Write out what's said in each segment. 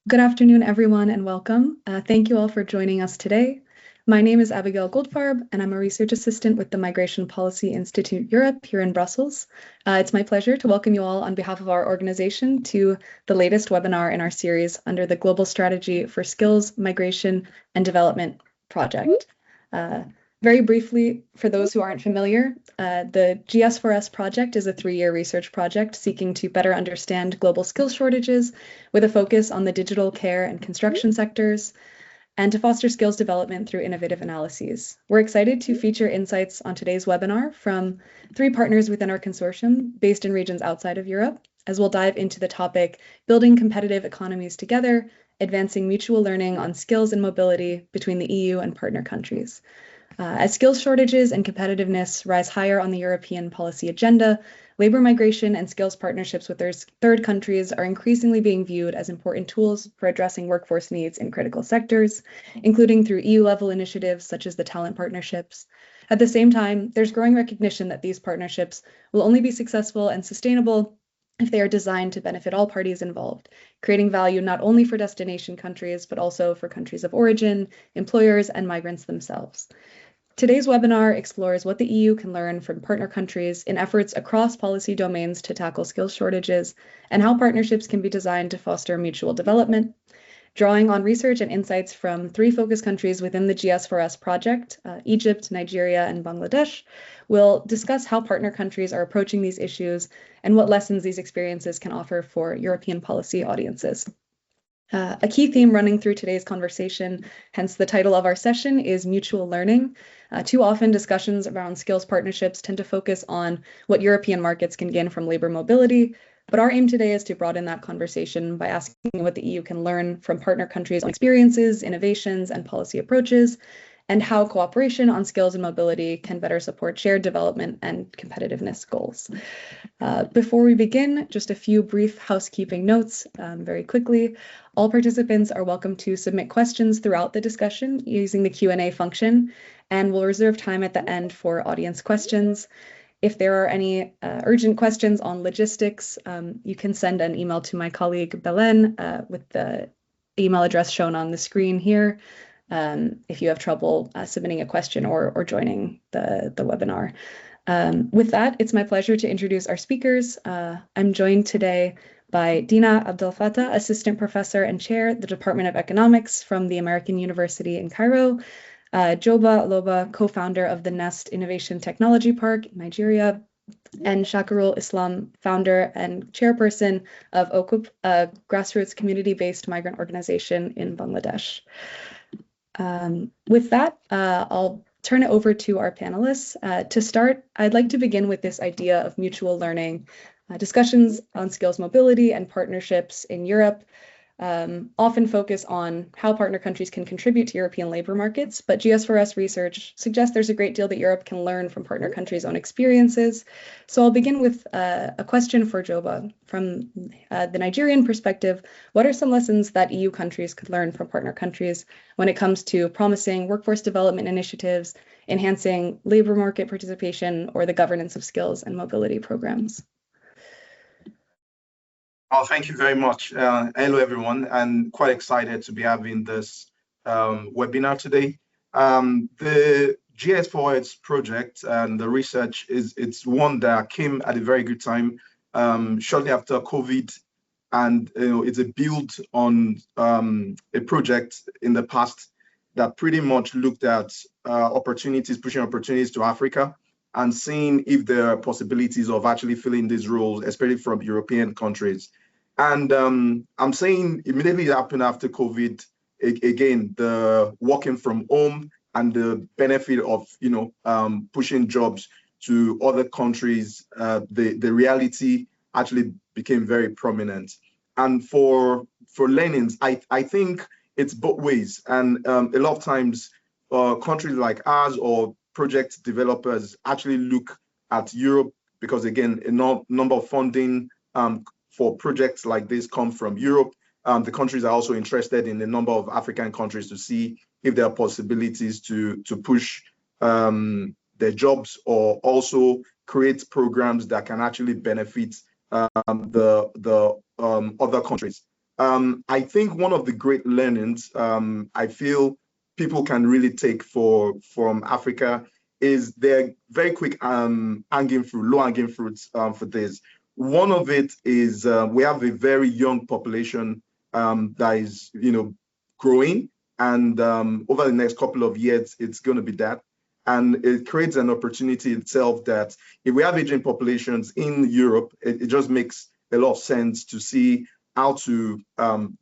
Good afternoon, everyone, and welcome. Thank you all for joining us today. My name is Abigail Goldfarb, and I'm a research assistant with the Migration Policy Institute Europe here in Brussels. It's my pleasure to welcome you all on behalf of our organization to the latest webinar in our series under the Global Strategy for Skills, Migration, and Development project. Very briefly, for those who aren't familiar, the GS4S project is a 3-year research project seeking to better understand global skills shortages with a focus on the digital, care, and construction sectors, and to foster skills development through innovative analyses. We're excited to feature insights on today's webinar from 3 partners within our consortium based in regions outside of Europe, as we'll dive into the topic, building competitive economies together, advancing mutual learning on skills and mobility between the EU and partner countries. As skills shortages and competitiveness rise higher on the European policy agenda, labor migration and skills partnerships with third countries are increasingly being viewed as important tools for addressing workforce needs in critical sectors, including through EU-level initiatives such as the talent partnerships. At the same time, there's growing recognition that these partnerships will only be successful and sustainable if they are designed to benefit all parties involved, creating value not only for destination countries, but also for countries of origin, employers, and migrants themselves. Today's webinar explores what the EU can learn from partner countries in efforts across policy domains to tackle skills shortages and how partnerships can be designed to foster mutual development. Drawing on research and insights from 3 focus countries within the GS4S project, Egypt, Nigeria, and Bangladesh, we'll discuss how partner countries are approaching these issues and what lessons these experiences can offer for European policy audiences. A key theme running through today's conversation, hence the title of our session, is mutual learning. Too often, discussions around skills partnerships tend to focus on what European markets can gain from labor mobility, but our aim today is to broaden that conversation by asking what the EU can learn from partner countries on experiences, innovations, and policy approaches, and how cooperation on skills and mobility can better support shared development and competitiveness goals. Before we begin, just a few brief housekeeping notes very quickly. All participants are welcome to submit questions throughout the discussion using the Q&A function, and we'll reserve time at the end for audience questions. If there are any urgent questions on logistics, you can send an email to my colleague Belen with the email address shown on the screen here. If you have trouble submitting a question or joining the webinar. With that, it's my pleasure to introduce our speakers. I'm joined today by Dina Abdel Fattah, Assistant Professor and Chair, the Department of Economics from the American University in Cairo, Òlóba, co-founder of the Nest Innovation Technology Park in Nigeria, and Shakirul Islam, founder and chairperson of OKUP, a grassroots community-based migrant organization in Bangladesh. With that, I'll turn it over to our panelists. To start, I'd like to begin with this idea of mutual learning. Discussions on skills mobility and partnerships in Europe often focus on how partner countries can contribute to European labor markets, but GS4S research suggests there's a great deal that Europe can learn from partner countries' own experiences. So I'll begin with a question for Òlóba. From the Nigerian perspective, what are some lessons that EU countries could learn from partner countries when it comes to promising workforce development initiatives, enhancing labor market participation, or the governance of skills and mobility programs? Oh, thank you very much. Hello, everyone. I'm quite excited to be having this webinar today. The GS4S project and the research it's one that came at a very good time, shortly after COVID, and it's a build on a project in the past that pretty much looked at pushing opportunities to Africa and seeing if there are possibilities of actually filling these roles, especially from European countries. And I'm saying immediately happened after COVID, again, the working from home and the benefit of, pushing jobs to other countries, the reality actually became very prominent. And for learnings, I think it's both ways. And a lot of times, countries like ours or project developers actually look at Europe because, again, a number of funding for projects like this come from Europe. The countries are also interested in a number of African countries to see if there are possibilities to push their jobs or also create programs that can actually benefit the other countries. I think one of the great learnings I feel people can really take from Africa is their very quick low hanging fruits for this. One of it is we have a very young population that is, growing, and over the next couple of years, it's going to be that. And it creates an opportunity itself that if we have aging populations in Europe, it just makes a lot of sense to see how to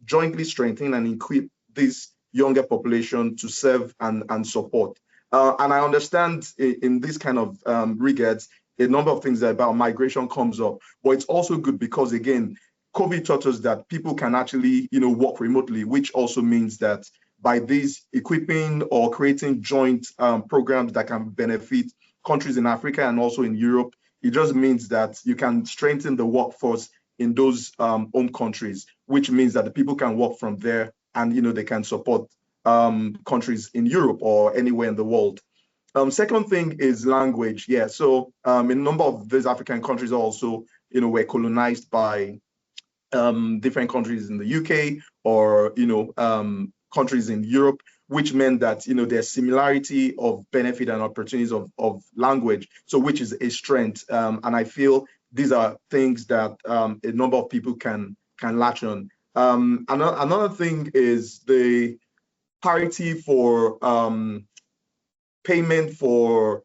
jointly strengthen and equip this younger population to serve and support. And I understand in this kind of regards, a number of things about migration comes up, but it's also good because, again, COVID taught us that people can actually, work remotely, which also means that by this equipping or creating joint programs that can benefit countries in Africa and also in Europe, it just means that you can strengthen the workforce in those home countries, which means that the people can work from there and, they can support countries in Europe or anywhere in the world. Second thing is language. Yeah, so a number of these African countries also, were colonized by different countries in the UK or, countries in Europe, which meant that, there's similarity of benefit and opportunities of language, so which is a strength. And I feel these are things that a number of people can latch on. Another thing is the parity for payment for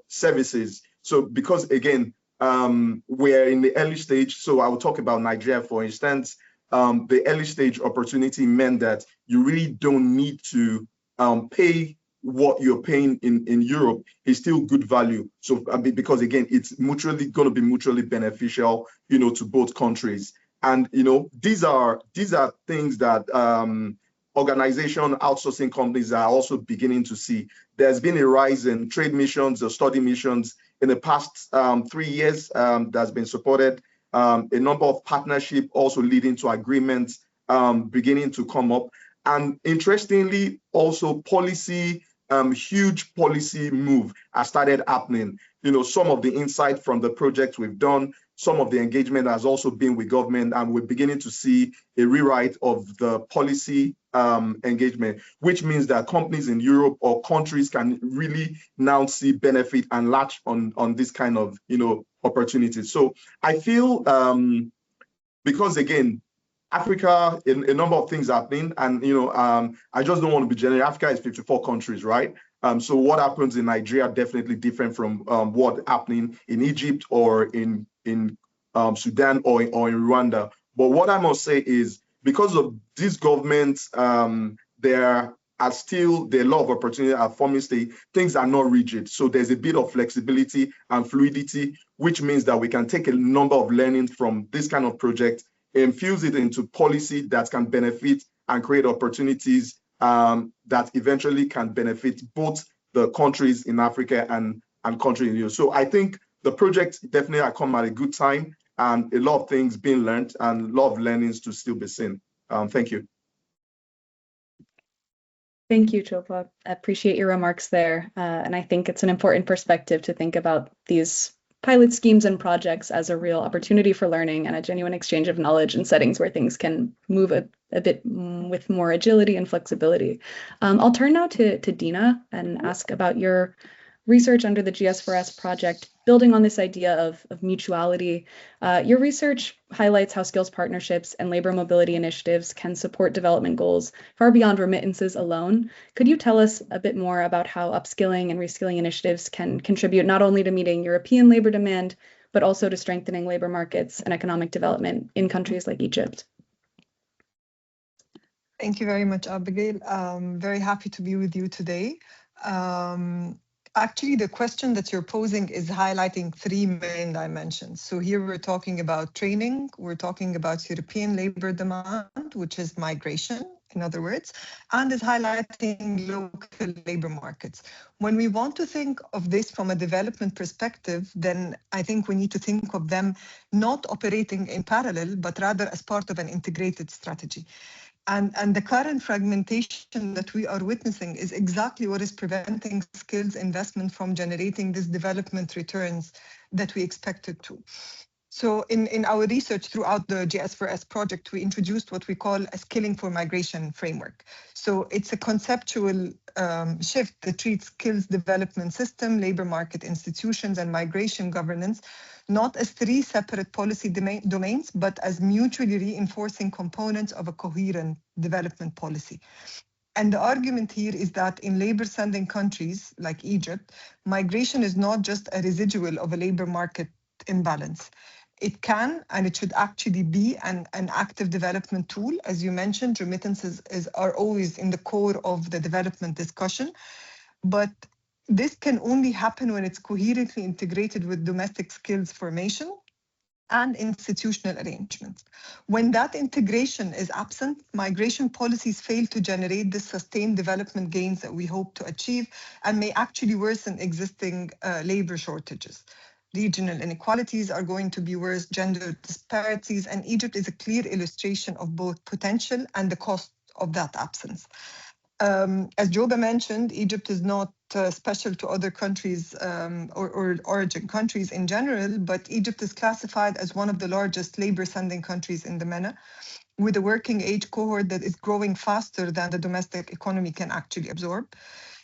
services. So because, again, we're in the early stage, so I will talk about Nigeria, for instance. The early stage opportunity meant that you really don't need to pay what you're paying in Europe is still good value. So because, again, it's going to be mutually beneficial, to both countries. And, these are things that organization outsourcing companies are also beginning to see. There's been a rise in trade missions or study missions in the past 3 years that's been supported. A number of partnership also leading to agreements beginning to come up. And interestingly, also policy, huge policy move has started happening. Some of the insight from the projects we've done, some of the engagement has also been with government, and we're beginning to see a rewrite of the policy engagement, which means that companies in Europe or countries can really now see benefit and latch on this kind of, opportunities. So I feel because, again, Africa, a number of things happening, and I just don't want to be general. Africa is 54 countries, right? So what happens in Nigeria definitely different from what happening in Egypt or in Sudan or in Rwanda. But what I must say is, because of these governments, there are still a lot of opportunity at forming state. Things are not rigid, so there's a bit of flexibility and fluidity, which means that we can take a number of learnings from this kind of project, infuse it into policy that can benefit and create opportunities that eventually can benefit both the countries in Africa and countries in Europe. So I think the project definitely has come at a good time, and a lot of things being learned and a lot of learnings to still be seen. Thank you. Thank you, Chopa. I appreciate your remarks there. And I think it's an important perspective to think about these pilot schemes and projects as a real opportunity for learning and a genuine exchange of knowledge in settings where things can move a bit with more agility and flexibility. I'll turn now to Dina and ask about your research under the GS4S project, building on this idea of mutuality. Your research highlights how skills partnerships and labor mobility initiatives can support development goals far beyond remittances alone. Could you tell us a bit more about how upskilling and reskilling initiatives can contribute not only to meeting European labor demand, but also to strengthening labor markets and economic development in countries like Egypt? Thank you very much, Abigail. I'm very happy to be with you today. Actually, the question that you're posing is highlighting three main dimensions. So here we're talking about training, we're talking about European labor demand, which is migration, in other words, and is highlighting local labor markets. When we want to think of this from a development perspective, then I think we need to think of them not operating in parallel, but rather as part of an integrated strategy. And the current fragmentation that we are witnessing is exactly what is preventing skills investment from generating these development returns that we expected to. So in our research throughout the GS4S project, we introduced what we call a skilling for migration framework. So it's a conceptual shift that treats skills development system, labor market institutions, and migration governance not as three separate policy domains, but as mutually reinforcing components of a coherent development policy. And the argument here is that in labor-sending countries like Egypt, migration is not just a residual of a labor market imbalance. It can and it should actually be an active development tool. As you mentioned, remittances are always in the core of the development discussion. But this can only happen when it's coherently integrated with domestic skills formation and institutional arrangements. When that integration is absent, migration policies fail to generate the sustained development gains that we hope to achieve and may actually worsen existing labor shortages. Regional inequalities are going to be worse, gender disparities, and Egypt is a clear illustration of both potential and the cost of that absence. As Joba mentioned, Egypt is not special to other countries or origin countries in general, but Egypt is classified as one of the largest labor-sending countries in the MENA, with a working age cohort that is growing faster than the domestic economy can actually absorb.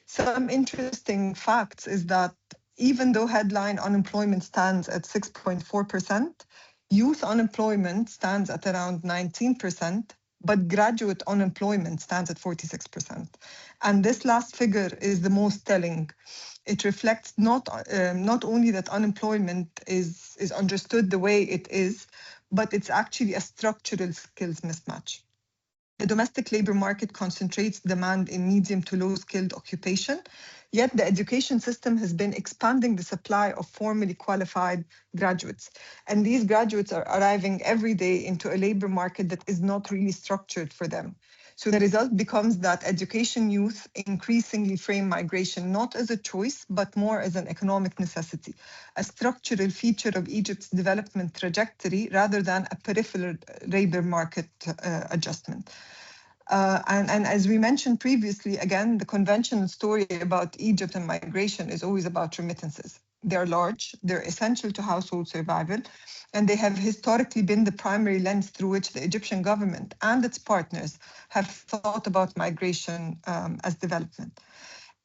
Some interesting facts is that even though headline unemployment stands at 6.4%, youth unemployment stands at around 19%, but graduate unemployment stands at 46%. And this last figure is the most telling. It reflects not only that unemployment is understood the way it is, but it's actually a structural skills mismatch. The domestic labor market concentrates demand in medium to low skilled occupation, yet the education system has been expanding the supply of formally qualified graduates. And these graduates are arriving every day into a labor market that is not really structured for them. So the result becomes that education youth increasingly frame migration not as a choice, but more as an economic necessity, a structural feature of Egypt's development trajectory rather than a peripheral labor market adjustment. And as we mentioned previously, again, the conventional story about Egypt and migration is always about remittances. They're large, they're essential to household survival, and they have historically been the primary lens through which the Egyptian government and its partners have thought about migration as development.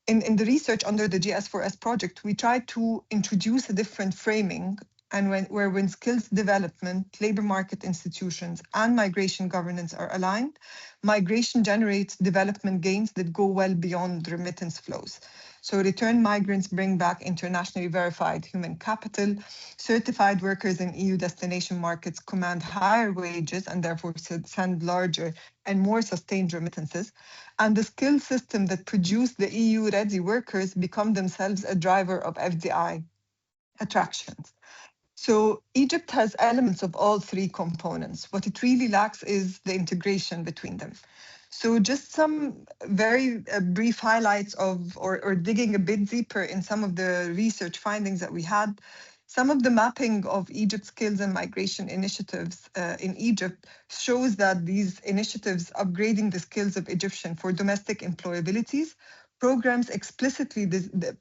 In the research under the GS4S project, we tried to introduce a different framing and when skills development, labor market institutions, and migration governance are aligned, migration generates development gains that go well beyond remittance flows. So returned migrants bring back internationally verified human capital, certified workers in EU destination markets command higher wages and therefore send larger and more sustained remittances, and the skill system that produced the EU-ready workers become themselves a driver of FDI attractions. So Egypt has elements of all three components. What it really lacks is the integration between them. So just some very brief highlights of, or digging a bit deeper in some of the research findings that we had. Some of the mapping of Egypt's skills and migration initiatives in Egypt shows that these initiatives upgrading the skills of Egyptian for domestic employabilities, programs explicitly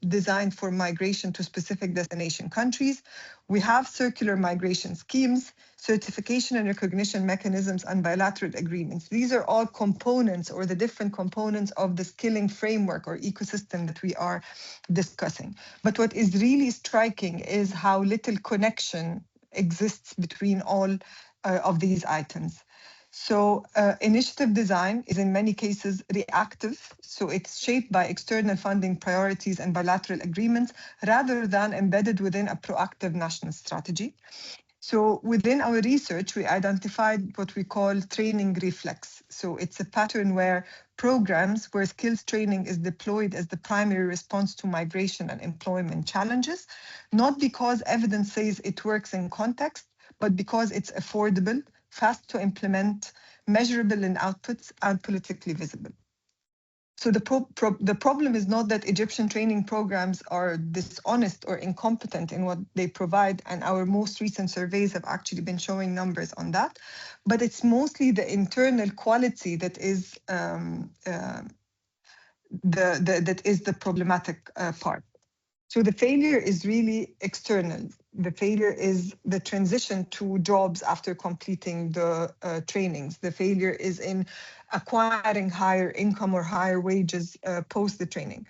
designed for migration to specific destination countries. We have circular migration schemes, certification and recognition mechanisms, and bilateral agreements. These are all components or the different components of the skilling framework or ecosystem that we are discussing. But what is really striking is how little connection exists between all of these items. So initiative design is in many cases reactive. So it's shaped by external funding priorities and bilateral agreements rather than embedded within a proactive national strategy. So within our research, we identified what we call training reflex. So it's a pattern where programs where skills training is deployed as the primary response to migration and employment challenges, not because evidence says it works in context, but because it's affordable, fast to implement, measurable in outputs, and politically visible. So the problem is not that Egyptian training programs are dishonest or incompetent in what they provide, and our most recent surveys have actually been showing numbers on that, but it's mostly the internal quality that is the problematic part. So the failure is really external. The failure is the transition to jobs after completing the trainings. The failure is in acquiring higher income or higher wages post the training.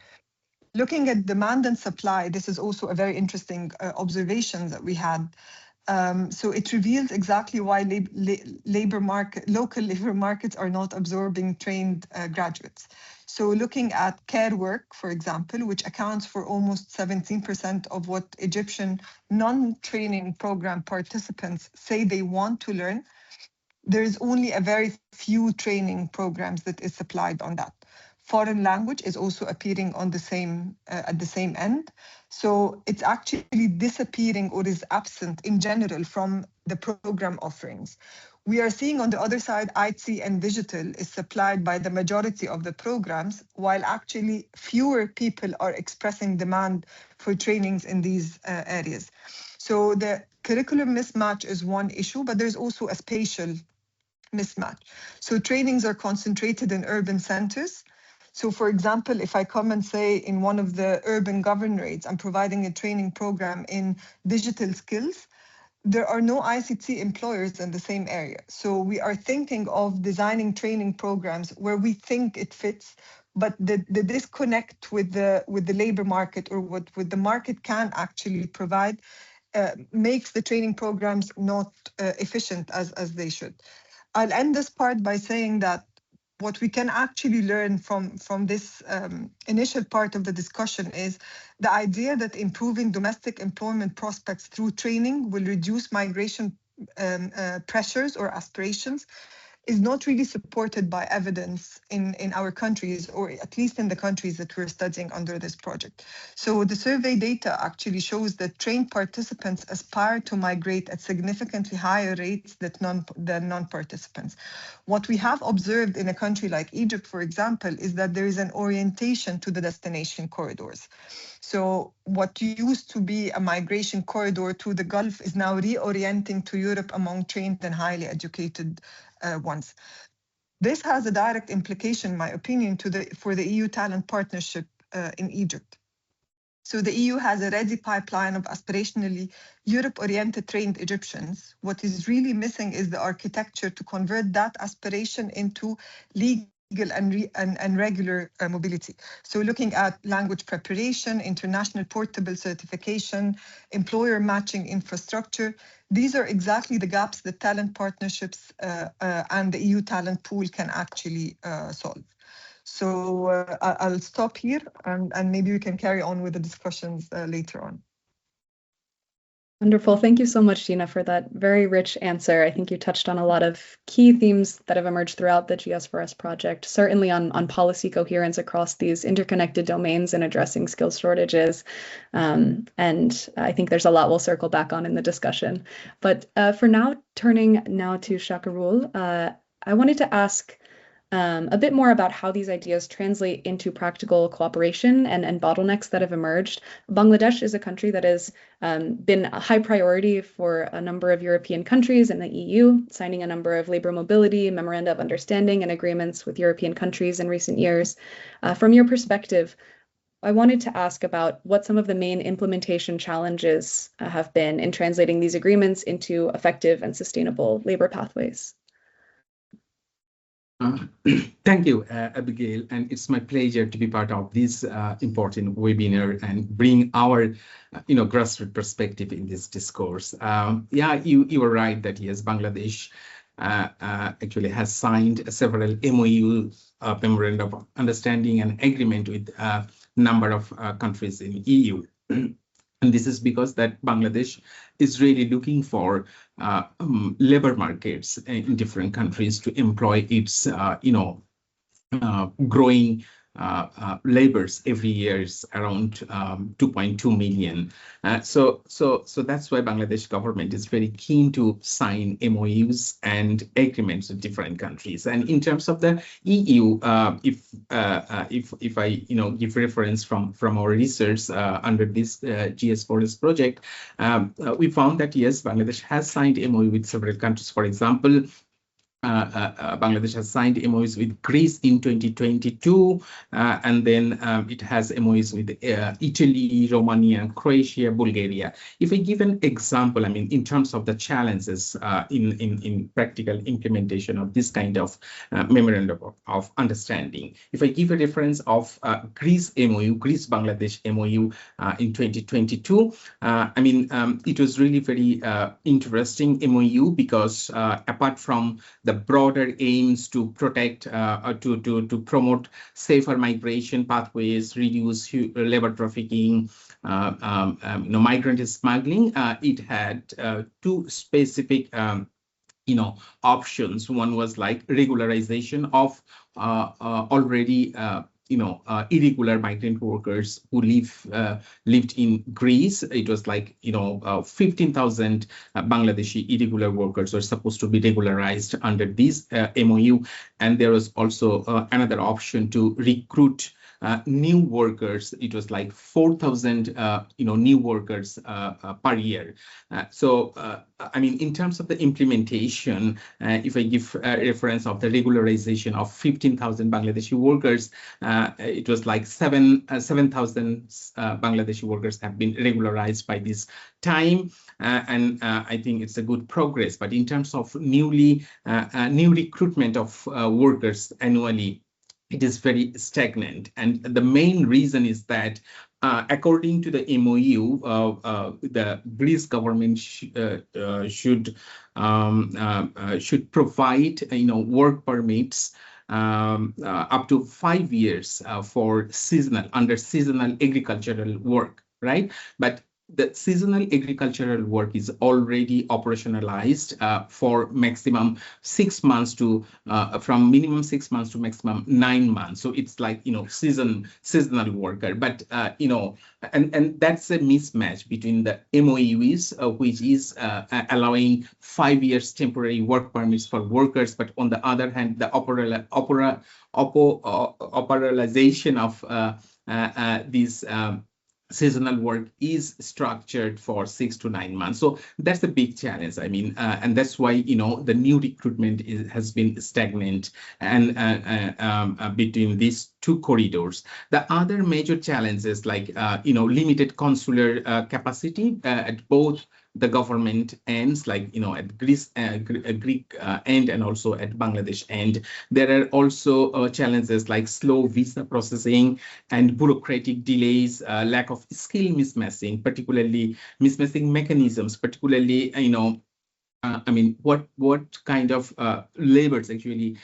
Looking at demand and supply, this is also a very interesting observation that we had. So it reveals exactly why local labor markets are not absorbing trained graduates. So looking at care work, for example, which accounts for almost 17% of what Egyptian non-training program participants say they want to learn, there is only a very few training programs that is supplied on that. Foreign language is also appearing on the same at the same end. So it's actually disappearing or is absent in general from the program offerings. We are seeing on the other side, IT and digital is supplied by the majority of the programs, while actually fewer people are expressing demand for trainings in these areas. So the curriculum mismatch is one issue, but there's also a spatial mismatch. So trainings are concentrated in urban centers. So for example, if I come and say in one of the urban governorates, I'm providing a training program in digital skills, there are no ICT employers in the same area. So we are thinking of designing training programs where we think it fits, but the disconnect with the labor market or what the market can actually provide makes the training programs not efficient as they should. I'll end this part by saying that what we can actually learn from this initial part of the discussion is the idea that improving domestic employment prospects through training will reduce migration pressures or aspirations is not really supported by evidence in our countries, or at least in the countries that we're studying under this project. So the survey data actually shows that trained participants aspire to migrate at significantly higher rates than non-participants. What we have observed in a country like Egypt, for example, is that there is an orientation to the destination corridors. So what used to be a migration corridor to the Gulf is now reorienting to Europe among trained and highly educated ones. This has a direct implication, in my opinion, for the EU talent partnership in Egypt. So the EU has a ready pipeline of aspirationally Europe-oriented trained Egyptians. What is really missing is the architecture to convert that aspiration into legal and regular mobility. So looking at language preparation, international portable certification, employer matching infrastructure, these are exactly the gaps that talent partnerships and the EU talent pool can actually solve. So I'll stop here and maybe we can carry on with the discussions later on. Wonderful. Thank you so much, Dina, for that very rich answer. I think you touched on a lot of key themes that have emerged throughout the GS4S project, certainly on policy coherence across these interconnected domains and addressing skills shortages. And I think there's a lot we'll circle back on in the discussion. But for now, turning now to Shakirul, I wanted to ask a bit more about how these ideas translate into practical cooperation and bottlenecks that have emerged. Bangladesh is a country that has been a high priority for a number of European countries and the EU, signing a number of labor mobility, memoranda of understanding, and agreements with European countries in recent years. From your perspective, I wanted to ask about what some of the main implementation challenges have been in translating these agreements into effective and sustainable labor pathways. Thank you, Abigail, and it's my pleasure to be part of this important webinar and bring our, grassroots perspective in this discourse. Yeah, you were right that yes, Bangladesh actually has signed several MOU, memorandum of understanding and agreement with a number of countries in EU. And this is because that Bangladesh is really looking for labor markets in different countries to employ its, growing labors every year is around 2.2 million. So that's why Bangladesh government is very keen to sign MOUs and agreements with different countries. And in terms of the EU, if I give reference from our research under this GS4S project, we found that yes, Bangladesh has signed MOU with several countries. For example, Bangladesh has signed MOUs with Greece in 2022, and then it has MOUs with Italy, Romania, Croatia, Bulgaria. If I give an example, I mean, in terms of the challenges in practical implementation of this kind of memorandum of understanding, if I give a reference of Greece MOU, Greece-Bangladesh MOU in 2022, I mean, it was really very interesting MOU because apart from the broader aims to protect, to promote safer migration pathways, reduce labor trafficking, migrant smuggling, it had two specific options. One was like regularization of already irregular migrant workers who lived in Greece. It was like 15,000 Bangladeshi irregular workers were supposed to be regularized under this MOU, and there was also another option to recruit new workers. It was like 4,000 new workers per year. So I mean, in terms of the implementation, if I give a reference of the regularization of 15,000 Bangladeshi workers, it was like 7,000 Bangladeshi workers have been regularized by this time, and I think it's a good progress. But in terms of new recruitment of workers annually, it is very stagnant. And the main reason is that according to the MOU, the Greece government should provide work permits up to 5 years for seasonal agricultural work, right? But the seasonal agricultural work is already operationalized for maximum 6 months to from minimum 6 months to maximum 9 months. So it's like seasonal worker, but and that's a mismatch between the MOUs, which is allowing 5 years temporary work permits for workers, but on the other hand, the operationalization of these seasonal work is structured for 6 to 9 months. So that's a big challenge. I mean, and that's why, the new recruitment has been stagnant and between these two corridors. The other major challenges like, limited consular capacity at both the government ends, like, at Greece, Greek end, and also at Bangladesh end. There are also challenges like slow visa processing and bureaucratic delays, lack of skill mismatching, particularly mismatching mechanisms, particularly, I mean, what kind of labors actually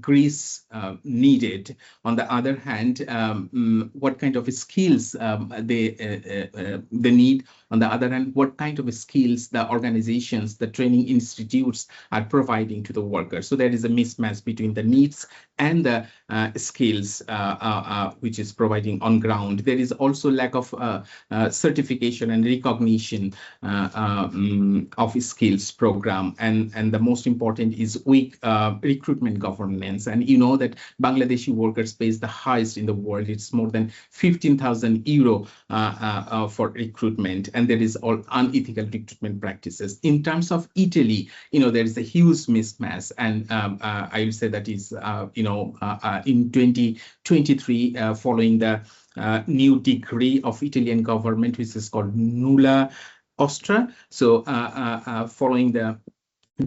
Greece needed? On the other hand, what kind of skills they need? On the other hand, what kind of skills the organizations, the training institutes are providing to the workers? So there is a mismatch between the needs and the skills which is providing on ground. There is also lack of certification and recognition of skills program, and the most important is weak recruitment governance. And you know that Bangladeshi workers pays the highest in the world. It's more than 15,000 euro for recruitment, and there is all unethical recruitment practices. In terms of Italy, there is a huge mismatch, and I will say that is in 2023 following the new decree of Italian government, which is called Nulla Ostra. So following the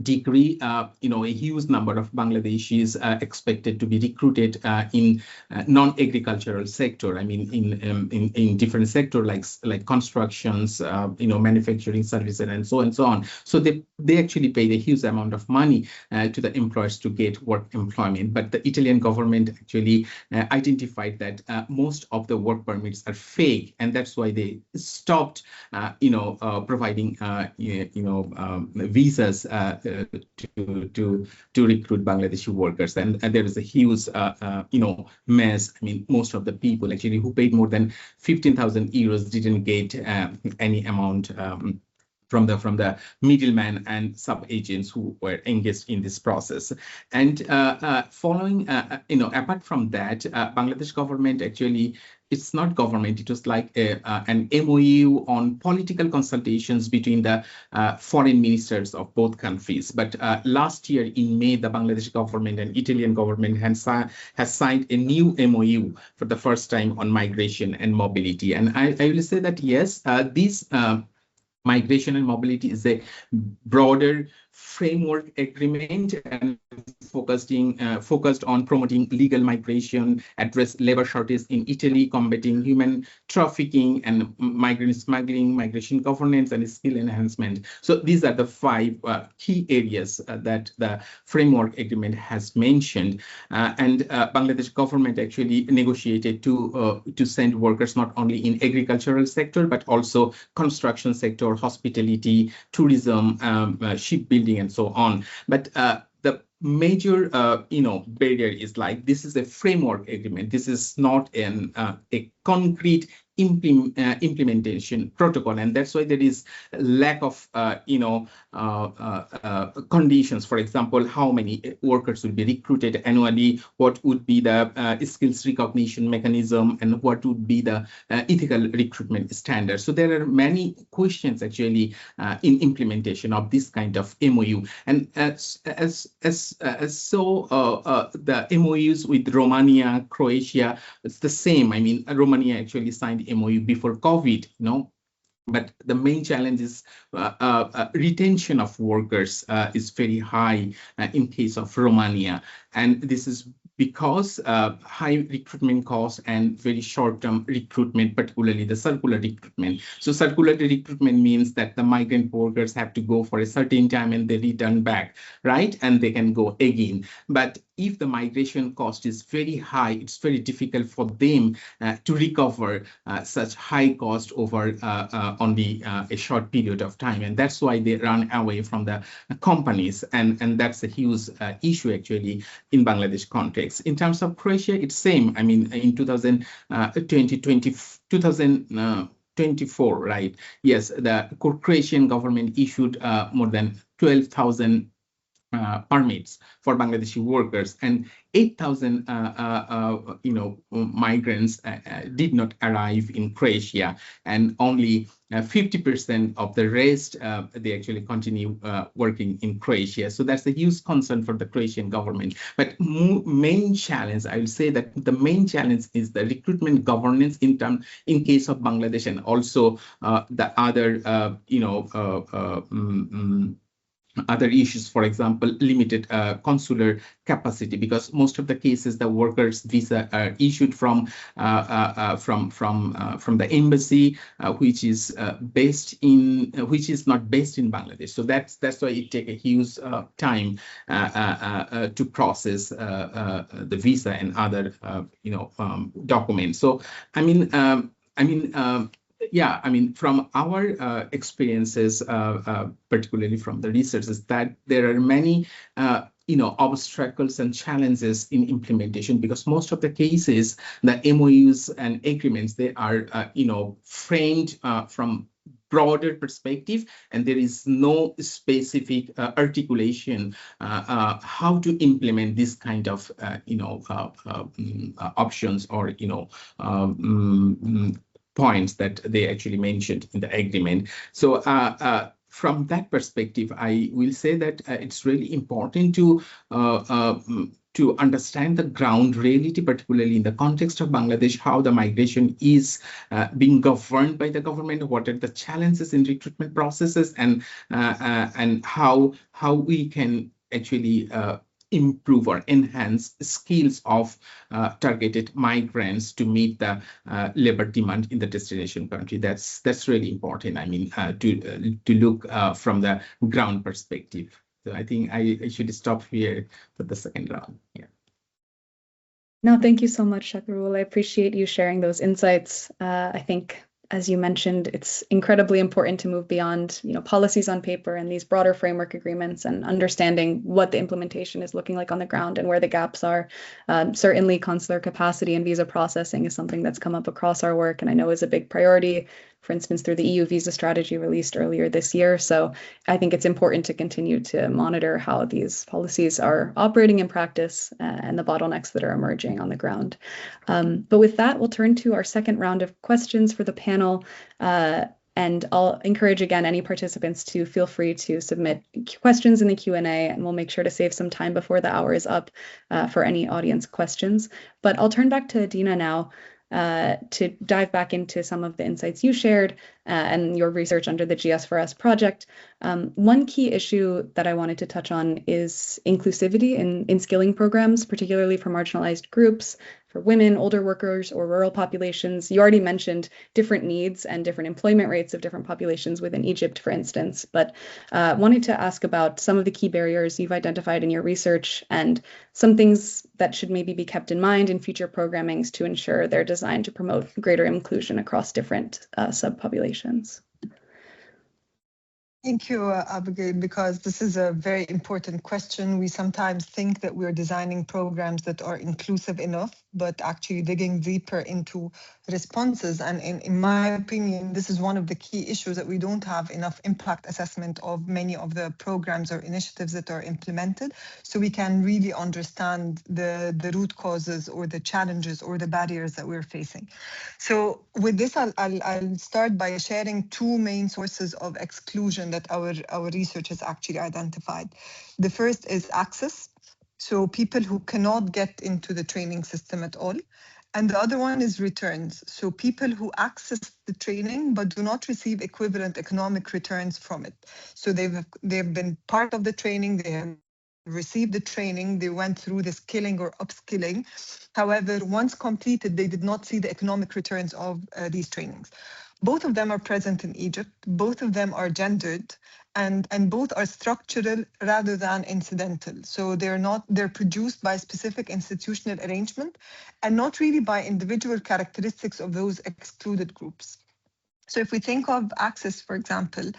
decree, a huge number of Bangladeshis expected to be recruited in non-agricultural sector. I mean, in different sector like constructions, manufacturing, services, and so on. So they actually paid a huge amount of money to the employers to get work employment. But the Italian government actually identified that most of the work permits are fake, and that's why they stopped, providing, visas to recruit Bangladeshi workers, and there is a huge mess. I mean, most of the people actually who paid more than 15,000 euros didn't get any amount from the middleman and sub-agents who were engaged in this process. And following, apart from that, Bangladesh government actually, it's not government, it was like an MOU on political consultations between the foreign ministers of both countries. But last year in May, the Bangladesh government and Italian government has signed a new MOU for the first time on migration and mobility. And I will say that, yes, this migration and mobility is a broader framework agreement and focused on promoting legal migration, address labor shortage in Italy, combating human trafficking and migrant smuggling, migration governance, and skill enhancement. So these are the 5 key areas that the framework agreement has mentioned. And Bangladesh government actually negotiated to send workers not only in agricultural sector, but also construction sector, hospitality, tourism, shipbuilding, and so on. But the major, barrier is like, this is a framework agreement. This is not a concrete implementation protocol, and that's why there is lack of conditions. For example, how many workers will be recruited annually, what would be the skills recognition mechanism, and what would be the ethical recruitment standards. So there are many questions actually in implementation of this kind of MOU. And the MOUs with Romania, Croatia, it's the same. I mean, Romania actually signed MOU before COVID, but the main challenge is retention of workers is very high in case of Romania. And this is because high recruitment costs and very short-term recruitment, particularly the circular recruitment. So circular recruitment means that the migrant workers have to go for a certain time and they return back, right? And they can go again. But if the migration cost is very high, it's very difficult for them to recover such high cost over only a short period of time. And that's why they run away from the companies. And that's a huge issue actually in Bangladesh context. In terms of Croatia, it's same. I mean, in 2024, right? Yes, the Croatian government issued more than 12,000 permits for Bangladeshi workers, and 8,000 migrants did not arrive in Croatia, and only 50% of the rest they actually continue working in Croatia. So that's a huge concern for the Croatian government. But main challenge, I will say that the main challenge is the recruitment governance in case of Bangladesh, and also the other other issues, for example, limited consular capacity, because most of the cases the workers' visa are issued from the embassy, which is not based in Bangladesh. So that's why it takes a huge time to process the visa and other documents. So yeah, I mean, from our experiences, particularly from the research, is that there are many, obstacles and challenges in implementation, because most of the cases, the MOUs and agreements, they are, framed from broader perspective, and there is no specific articulation how to implement this kind of, options or, points that they actually mentioned in the agreement. So from that perspective, I will say that it's really important to understand the ground reality, particularly in the context of Bangladesh, how the migration is being governed by the government, what are the challenges in recruitment processes, and how we can actually improve or enhance skills of targeted migrants to meet the labor demand in the destination country. That's really important. I mean, to look from the ground perspective. So I think I should stop here for the second round. Yeah. No, thank you so much, Shakirul. I appreciate you sharing those insights. I think, as you mentioned, it's incredibly important to move beyond, policies on paper and these broader framework agreements, and understanding what the implementation is looking like on the ground and where the gaps are. Certainly, consular capacity and visa processing is something that's come up across our work, and I know is a big priority. for instance, through the EU visa strategy released earlier this year. So I think it's important to continue to monitor how these policies are operating in practice and the bottlenecks that are emerging on the ground. But with that, we'll turn to our second round of questions for the panel. And I'll encourage again any participants to feel free to submit questions in the Q&A, and we'll make sure to save some time before the hour is up for any audience questions. But I'll turn back to Dina now to dive back into some of the insights you shared and your research under the GS4S project. One key issue that I wanted to touch on is inclusivity in skilling programs, particularly for marginalized groups, for women, older workers, or rural populations. You already mentioned different needs and different employment rates of different populations within Egypt, for instance, but wanted to ask about some of the key barriers you've identified in your research and some things that should maybe be kept in mind in future programmings to ensure they're designed to promote greater inclusion across different subpopulations. Thank you, Abigail, because this is a very important question. We sometimes think that we're designing programs that are inclusive enough, but actually digging deeper into responses. And in my opinion, this is one of the key issues, that we don't have enough impact assessment of many of the programs or initiatives that are implemented, so we can really understand the root causes or the challenges or the barriers that we're facing. So with this, I'll start by sharing two main sources of exclusion that our research has actually identified. The first is access, so people who cannot get into the training system at all. And the other one is returns, so people who access the training but do not receive equivalent economic returns from it. So they've been part of the training, they have received the training, they went through the skilling or upskilling. However, once completed, they did not see the economic returns of these trainings. Both of them are present in Egypt, both of them are gendered, and both are structural rather than incidental. So they're produced by specific institutional arrangement and not really by individual characteristics of those excluded groups. So if we think of access, for example,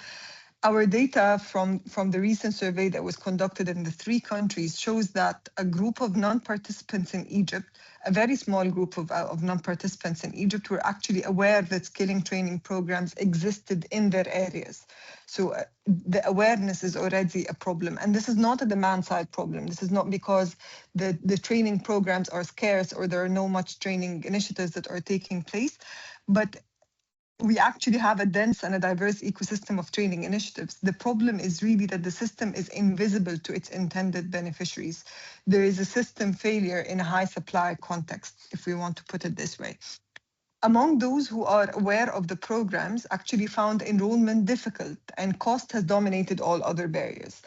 our data from the recent survey that was conducted in the 3 countries shows that a group of non-participants in Egypt, a very small group of non-participants in Egypt, were actually aware that skilling training programs existed in their areas. So the awareness is already a problem. And this is not a demand-side problem. This is not because the training programs are scarce or there are no much training initiatives that are taking place, but we actually have a dense and a diverse ecosystem of training initiatives. The problem is really that the system is invisible to its intended beneficiaries. There is a system failure in a high supply context, if we want to put it this way. Among those who are aware of the programs actually found enrollment difficult, and cost has dominated all other barriers.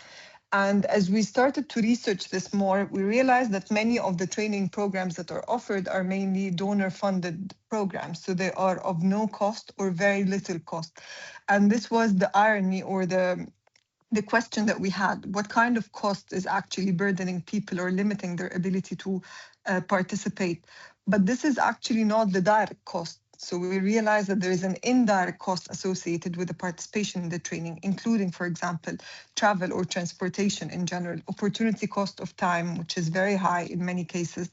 And as we started to research this more, we realized that many of the training programs that are offered are mainly donor-funded programs. So they are of no cost or very little cost. And this was the irony or the question that we had. What kind of cost is actually burdening people or limiting their ability to participate? But this is actually not the direct cost. So we realize that there is an indirect cost associated with the participation in the training, including, for example, travel or transportation in general, opportunity cost of time, which is very high in many cases,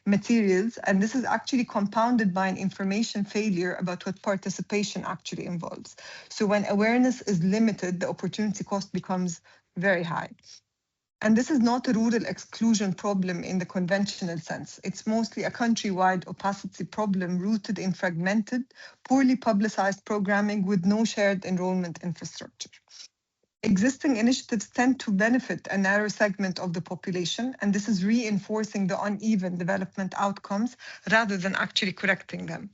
materials, and this is actually compounded by an information failure about what participation actually involves. So when awareness is limited, the opportunity cost becomes very high. And this is not a rural exclusion problem in the conventional sense. It's mostly a countrywide opacity problem rooted in fragmented, poorly publicized programming with no shared enrollment infrastructure. Existing initiatives tend to benefit a narrow segment of the population, and this is reinforcing the uneven development outcomes rather than actually correcting them.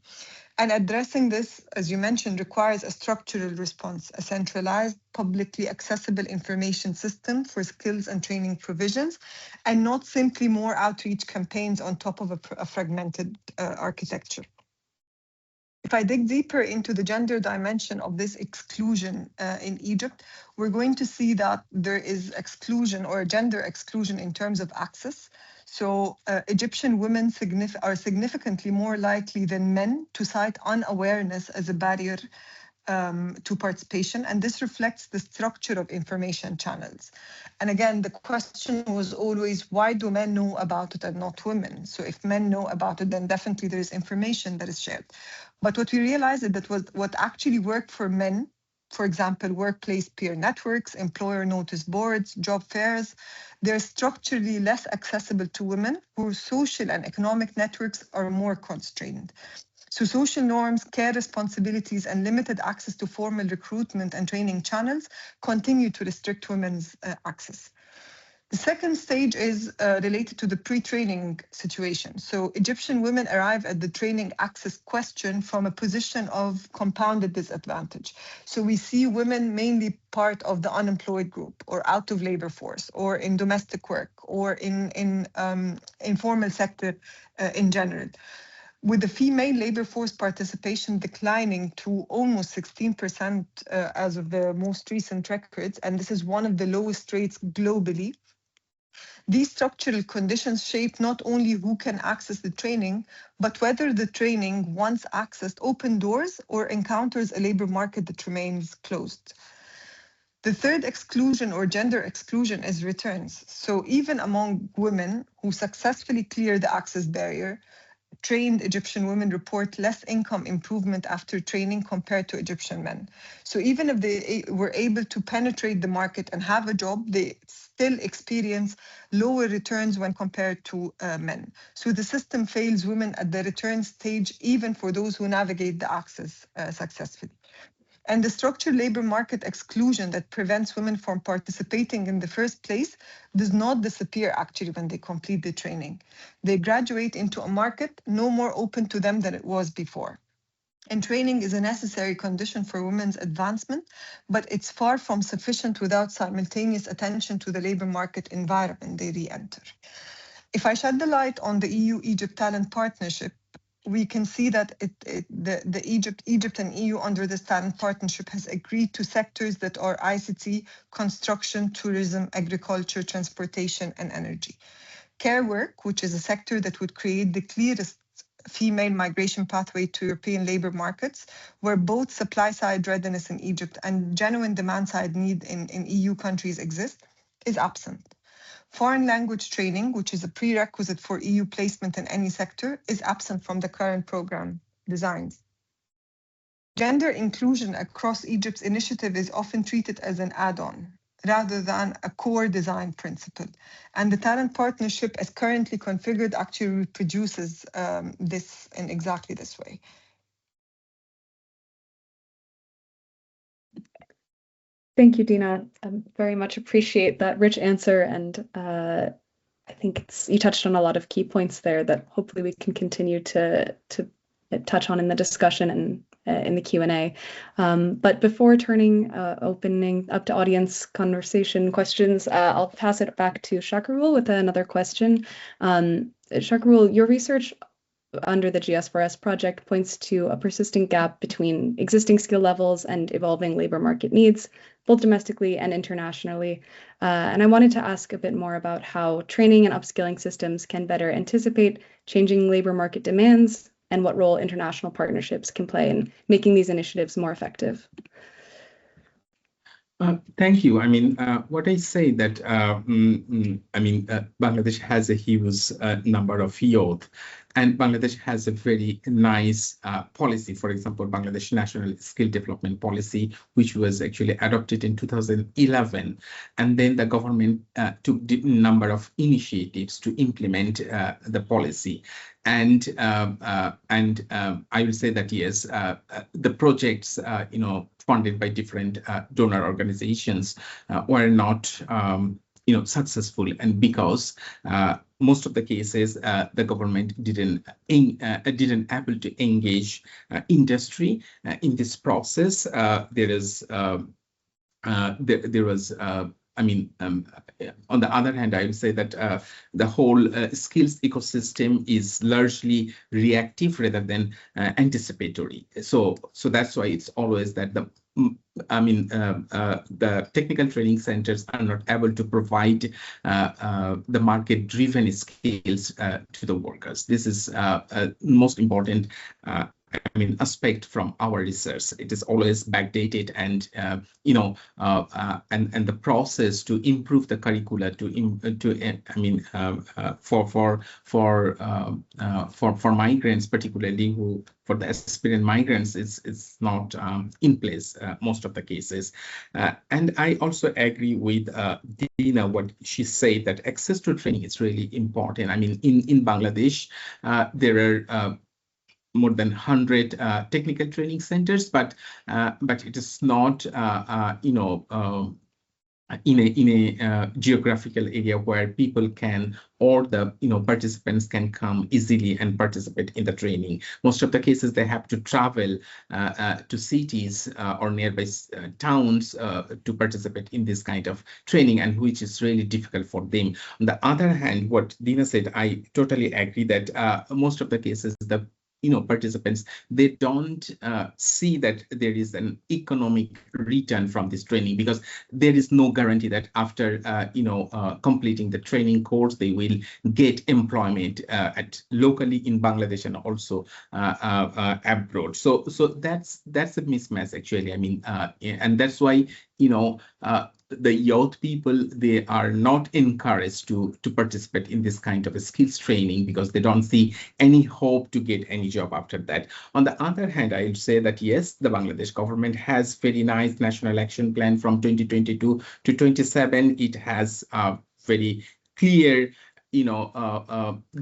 And addressing this, as you mentioned, requires a structural response, a centralized, publicly accessible information system for skills and training provisions, and not simply more outreach campaigns on top of a fragmented architecture. If I dig deeper into the gender dimension of this exclusion in Egypt, we're going to see that there is exclusion or gender exclusion in terms of access. So Egyptian women are significantly more likely than men to cite unawareness as a barrier to participation, and this reflects the structure of information channels. And again, the question was always, why do men know about it and not women? So if men know about it, then definitely there is information that is shared. But what we realized is that what actually worked for men, for example, workplace peer networks, employer notice boards, job fairs, they're structurally less accessible to women whose social and economic networks are more constrained. So social norms, care responsibilities, and limited access to formal recruitment and training channels continue to restrict women's access. The second stage is related to the pre-training situation. So Egyptian women arrive at the training access question from a position of compounded disadvantage. So we see women mainly part of the unemployed group or out of labor force or in domestic work or in informal sector in general, with the female labor force participation declining to almost 16% as of the most recent records, and this is one of the lowest rates globally. These structural conditions shape not only who can access the training, but whether the training, once accessed, opens doors or encounters a labor market that remains closed. The third exclusion or gender exclusion is returns. So even among women who successfully clear the access barrier, trained Egyptian women report less income improvement after training compared to Egyptian men. So even if they were able to penetrate the market and have a job, they still experience lower returns when compared to men. So the system fails women at the return stage, even for those who navigate the access successfully. And the structured labor market exclusion that prevents women from participating in the first place does not disappear actually when they complete the training. They graduate into a market no more open to them than it was before. And training is a necessary condition for women's advancement, but it's far from sufficient without simultaneous attention to the labor market environment they re-enter. If I shed the light on the EU-Egypt talent partnership, we can see that Egypt and EU under this talent partnership has agreed to sectors that are ICT, construction, tourism, agriculture, transportation, and energy. Care work, which is a sector that would create the clearest female migration pathway to European labor markets, where both supply-side readiness in Egypt and genuine demand-side need in EU countries exist, is absent. Foreign language training, which is a prerequisite for EU placement in any sector, is absent from the current program designs. Gender inclusion across Egypt's initiative is often treated as an add-on rather than a core design principle. And the talent partnership, as currently configured, actually reproduces this in exactly this way. Thank you, Dina. I very much appreciate that rich answer, and I think you touched on a lot of key points there that hopefully we can continue to touch on in the discussion and in the Q&A. But before opening up to audience conversation questions, I'll pass it back to Shakirul with another question. Shakirul, your research under the GS4S project points to a persistent gap between existing skill levels and evolving labor market needs, both domestically and internationally. And I wanted to ask a bit more about how training and upskilling systems can better anticipate changing labor market demands and what role international partnerships can play in making these initiatives more effective. Thank you. I mean, what I say that, Bangladesh has a huge number of youth, and Bangladesh has a very nice policy. For example, Bangladesh National Skill Development Policy, which was actually adopted in 2011. And then the government took a number of initiatives to implement the policy. And I will say that, yes, the projects, funded by different donor organizations were not, successful, and because most of the cases the government didn't able to engage industry in this process. There was. On the other hand, I would say that the whole skills ecosystem is largely reactive rather than anticipatory. So that's why it's always that the technical training centers are not able to provide the market-driven skills to the workers. This is most important aspect from our research. It is always backdated, and and the process to improve the curricula for migrants, particularly for the aspirant migrants, is not in place most of the cases. And I also agree with Dina what she said, that access to training is really important. I mean, in Bangladesh, there are more than 100 technical training centers, but it is not in a geographical area where people can, or the participants can come easily and participate in the training. Most of the cases they have to travel to cities or nearby towns to participate in this kind of training, and which is really difficult for them. On the other hand, what Dina said, I totally agree that most of the cases the participants, they don't see that there is an economic return from this training, because there is no guarantee that after completing the training course they will get employment at locally in Bangladesh and also abroad. So that's a mismatch actually. I mean, and that's why the youth people, they are not encouraged to participate in this kind of a skills training, because they don't see any hope to get any job after that. On the other hand, I would say that yes, the Bangladesh government has very nice national action plan from 2022 to 27. It has very clear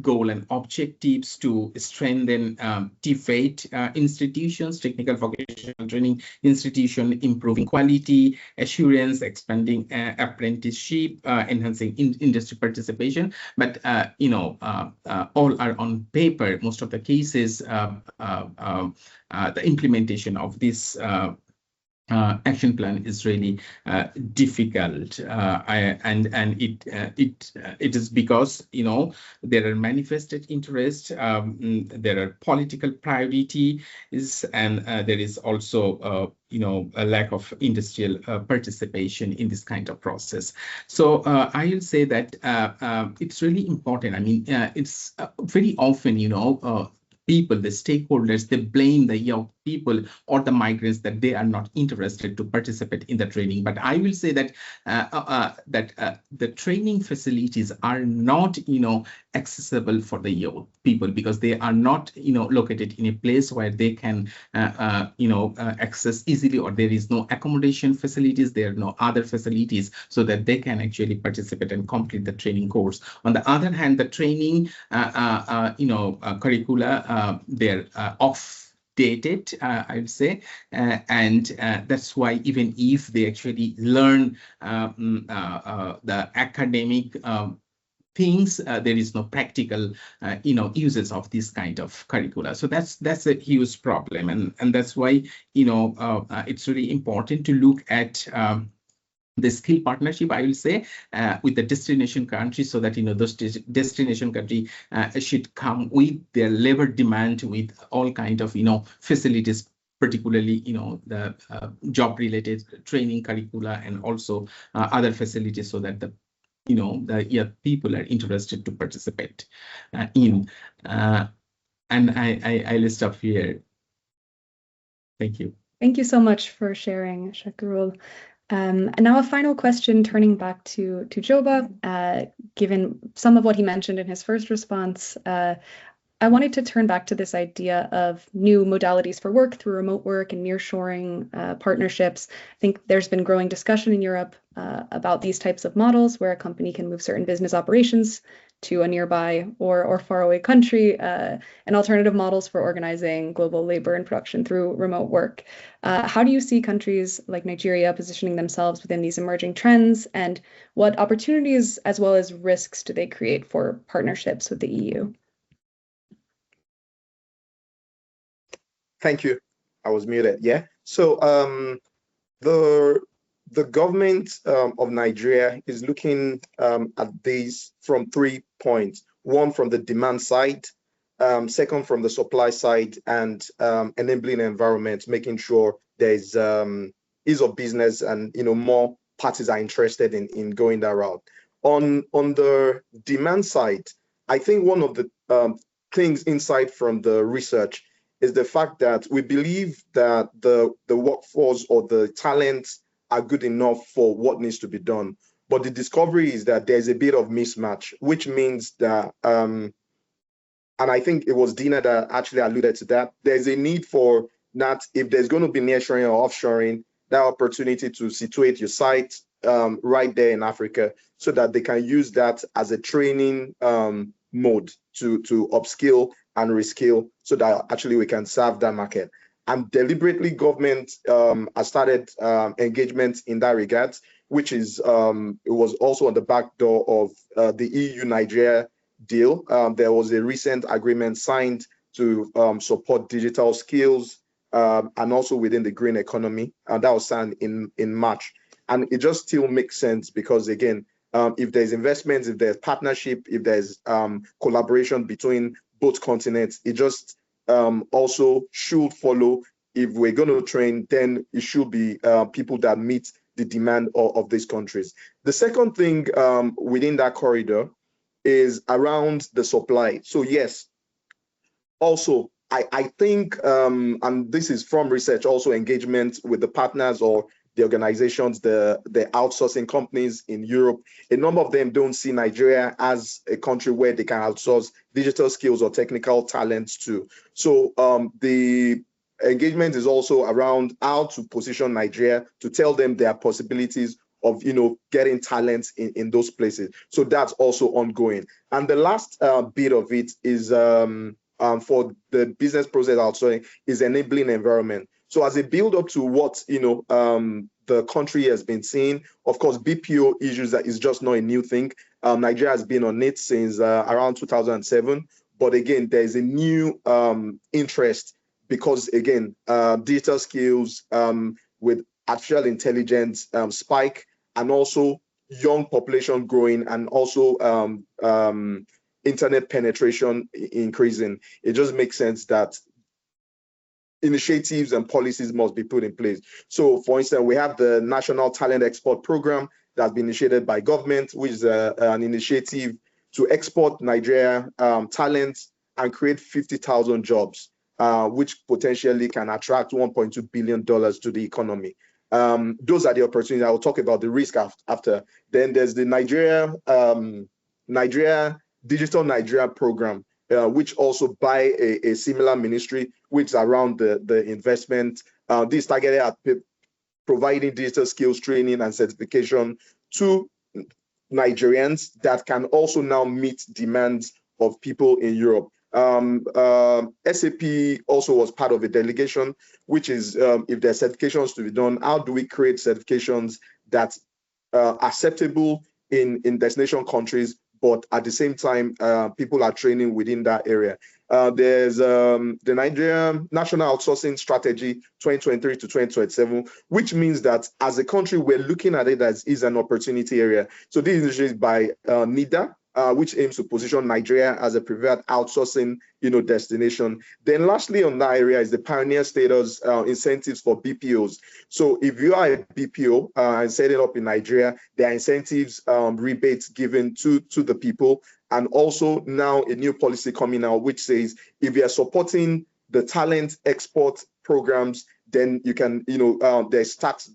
goal and objectives to strengthen TVET institutions, technical vocational training institution, improving quality assurance, expanding apprenticeship, enhancing industry participation. But all are on paper. Most of the cases, the implementation of this action plan is really difficult, and it is because there are manifested interest, there are political priorities, and there is also a lack of industrial participation in this kind of process. So I will say that it's really important. I mean, it's very often people, the stakeholders, they blame the young people or the migrants that they are not interested to participate in the training. But I will say that the training facilities are not accessible for the young people, because they are not located in a place where they can access easily, or there is no accommodation facilities, there are no other facilities so that they can actually participate and complete the training course. On the other hand, the training curricula, they're off-dated, I would say, and that's why even if they actually learn the academic things, there is no practical uses of this kind of curricula. So that's a huge problem, and that's why it's really important to look at the skill partnership, I will say, with the destination country, so that those destination country should come with their labor demand, with all kind of facilities, particularly the job-related training curricula, and also other facilities, so that the people are interested to participate in. And I'll stop here. Thank you. Thank you so much for sharing, Shakirul. And now a final question, turning back to Joba. Given some of what he mentioned in his first response, I wanted to turn back to this idea of new modalities for work through remote work and nearshoring partnerships. I think there's been growing discussion in Europe about these types of models, where a company can move certain business operations to a nearby or faraway country, and alternative models for organizing global labor and production through remote work. How do you see countries like Nigeria positioning themselves within these emerging trends, and what opportunities as well as risks do they create for partnerships with the EU? Thank you. I was muted. Yeah. So the government of Nigeria is looking at these from 3 points. One, from the demand side, second, from the supply side, and enabling environment, making sure there's ease of business, and more parties are interested in going that route. On the demand side, I think one of the things inside from the research is the fact that we believe that the workforce or the talents are good enough for what needs to be done. But the discovery is that there's a bit of mismatch, which means that, and I think it was Dina that actually alluded to that, there's a need for that if there's going to be nearshoring or offshoring, that opportunity to situate your site right there in Africa so that they can use that as a training mode to upskill and reskill so that actually we can serve that market. And deliberately government has started engagement in that regard, which is, it was also on the back door of the EU-Nigeria deal. There was a recent agreement signed to support digital skills and also within the green economy, and that was signed in March. And it just still makes sense because, again, if there's investments, if there's partnership, if there's collaboration between both continents, it just also should follow. If we're going to train, then it should be people that meet the demand of these countries. The second thing within that corridor is around the supply. So yes, also, I think, and this is from research, also engagement with the partners or the organizations, the outsourcing companies in Europe, a number of them don't see Nigeria as a country where they can outsource digital skills or technical talents to. So the engagement is also around how to position Nigeria, to tell them there are possibilities of, getting talents in those places. So that's also ongoing. And the last bit of it is for the business process outsourcing is enabling environment. So as a build up to what, the country has been seeing, of course, BPO issues that is just not a new thing. Nigeria has been on it since around 2007. But again, there's a new interest because, again, digital skills with artificial intelligence spike, and also young population growing, and also internet penetration increasing. It just makes sense that initiatives and policies must be put in place. So, for instance, we have the National Talent Export Program that's been initiated by government, which is an initiative to export Nigeria talent and create 50,000 jobs, which potentially can attract $1.2 billion to the economy. Those are the opportunities. I will talk about the risk after. Then there's the Digital Nigeria program, which also by a similar ministry, which is around the investment. This targeted at providing digital skills training and certification to Nigerians that can also now meet demands of people in Europe. SAP also was part of a delegation, which is if there are certifications to be done, how do we create certifications that are acceptable in destination countries, but at the same time, people are training within that area. There's the Nigeria National Outsourcing Strategy 2023 to 2027, which means that as a country, we're looking at it as is an opportunity area. So this is by NIDA, which aims to position Nigeria as a preferred outsourcing, destination. Then lastly on that area is the pioneer status incentives for BPOs. So if you are a BPO and set it up in Nigeria, there are incentives, rebates given to the people. And also now a new policy coming out, which says if you are supporting the talent export programs, then you can, there's tax,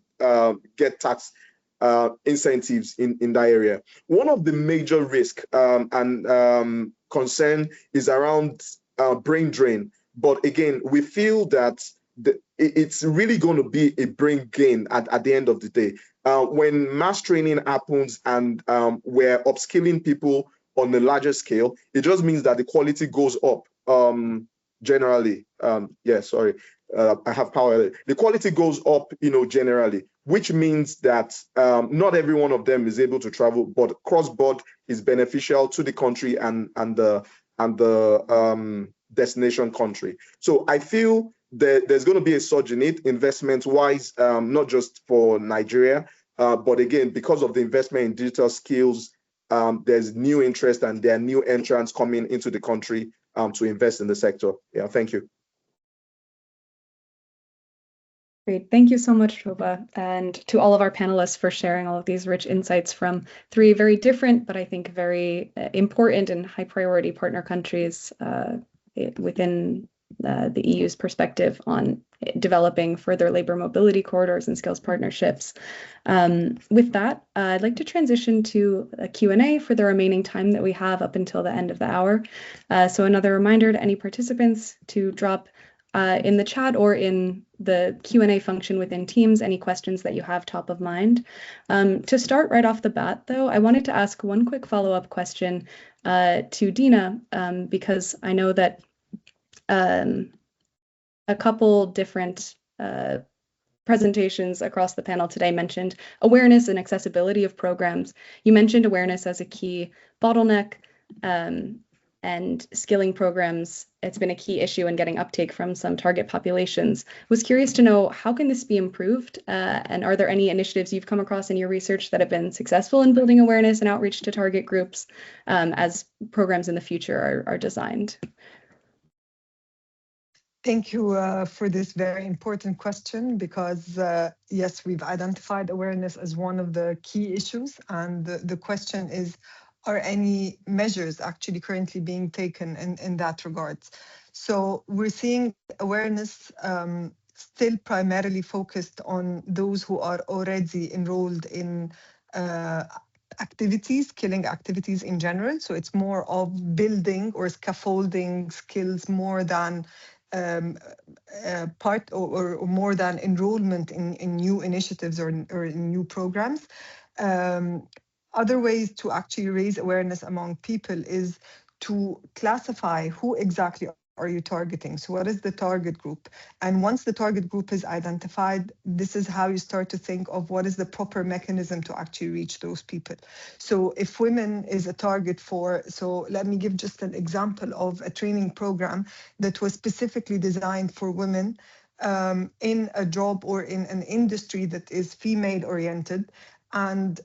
get tax incentives in that area. One of the major risk and concern is around brain drain. But again, we feel that it's really going to be a brain gain at the end of the day. When mass training happens and we're upskilling people on a larger scale, it just means that the quality goes up generally. I have power. The quality goes up, generally, which means that not every one of them is able to travel, but cross-border is beneficial to the country and the destination country. So I feel that there's going to be a surge in it, investment-wise, not just for Nigeria, but again, because of the investment in digital skills, there's new interest and there are new entrants coming into the country to invest in the sector. Yeah, thank you. Great. Thank you so much, Òlóba, and to all of our panelists for sharing all of these rich insights from three very different, but I think very important and high priority partner countries within the EU's perspective on developing further labor mobility corridors and skills partnerships. With that, I'd like to transition to a Q&A for the remaining time that we have up until the end of the hour. So another reminder to any participants to drop in the chat or in the Q&A function within Teams any questions that you have top of mind. To start right off the bat, though, I wanted to ask one quick follow-up question to Dina, because I know that a couple different presentations across the panel today mentioned awareness and accessibility of programs. You mentioned awareness as a key bottleneck, and skilling programs, it's been a key issue in getting uptake from some target populations. Was curious to know, how can this be improved? And are there any initiatives you've come across in your research that have been successful in building awareness and outreach to target groups as programs in the future are designed? Thank you for this very important question, because yes, we've identified awareness as one of the key issues, and the question is, are any measures actually currently being taken in that regard? So we're seeing awareness still primarily focused on those who are already enrolled in activities, skilling activities in general. So it's more of building or scaffolding skills more than part or more than enrollment in new initiatives or in new programs. Other ways to actually raise awareness among people is to classify who exactly are you targeting. So what is the target group? And once the target group is identified, this is how you start to think of what is the proper mechanism to actually reach those people. So if women is a target for, so let me give just an example of a training program that was specifically designed for women in a job or in an industry that is female oriented, and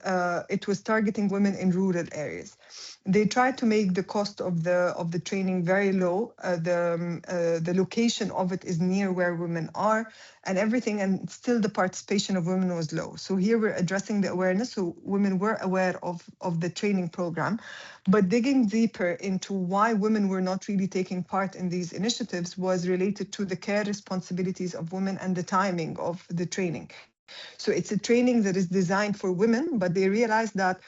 it was targeting women in rural areas. They tried to make the cost of the training very low. The location of it is near where women are and everything, and still the participation of women was low. So here we're addressing the awareness, so women were aware of the training program, but digging deeper into why women were not really taking part in these initiatives was related to the care responsibilities of women and the timing of the training. So it's a training that is designed for women, but they realized that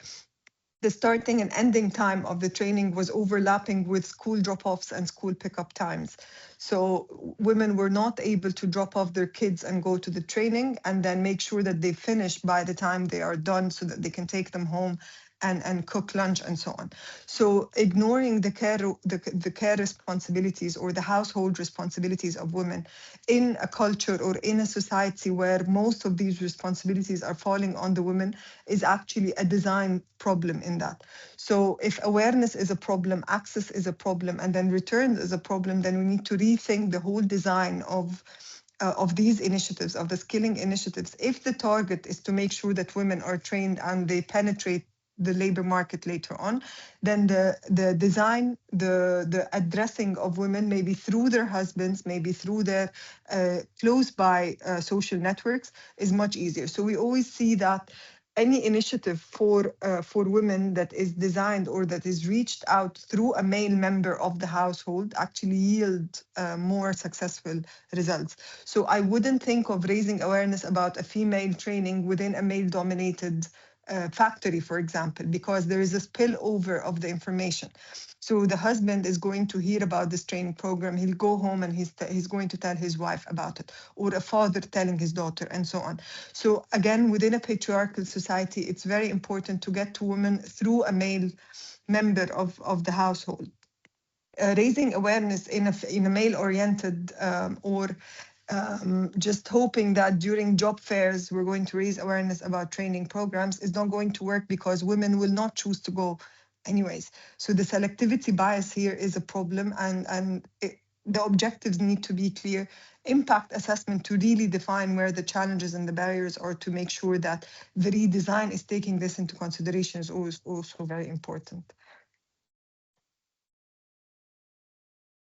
the starting and ending time of the training was overlapping with school drop-offs and school pickup times. So women were not able to drop off their kids and go to the training and then make sure that they finish by the time they are done so that they can take them home and cook lunch and so on. So ignoring the care responsibilities or the household responsibilities of women in a culture or in a society where most of these responsibilities are falling on the women is actually a design problem in that. So if awareness is a problem, access is a problem, and then returns is a problem, then we need to rethink the whole design of these initiatives, of the skilling initiatives. If the target is to make sure that women are trained and they penetrate the labor market later on, then the design, the addressing of women, maybe through their husbands, maybe through their close by social networks, is much easier. So we always see that any initiative for women that is designed or that is reached out through a male member of the household actually yield more successful results. So I wouldn't think of raising awareness about a female training within a male-dominated factory, for example, because there is a spillover of the information. So the husband is going to hear about this training program, he'll go home and he's going to tell his wife about it, or a father telling his daughter, and so on. So again, within a patriarchal society, it's very important to get to women through a male member of the household. Raising awareness in a male-oriented or just hoping that during job fairs we're going to raise awareness about training programs is not going to work, because women will not choose to go anyways. So the selectivity bias here is a problem, and the objectives need to be clear. Impact assessment to really define where the challenges and the barriers are, to make sure that the redesign is taking this into consideration, is also very important.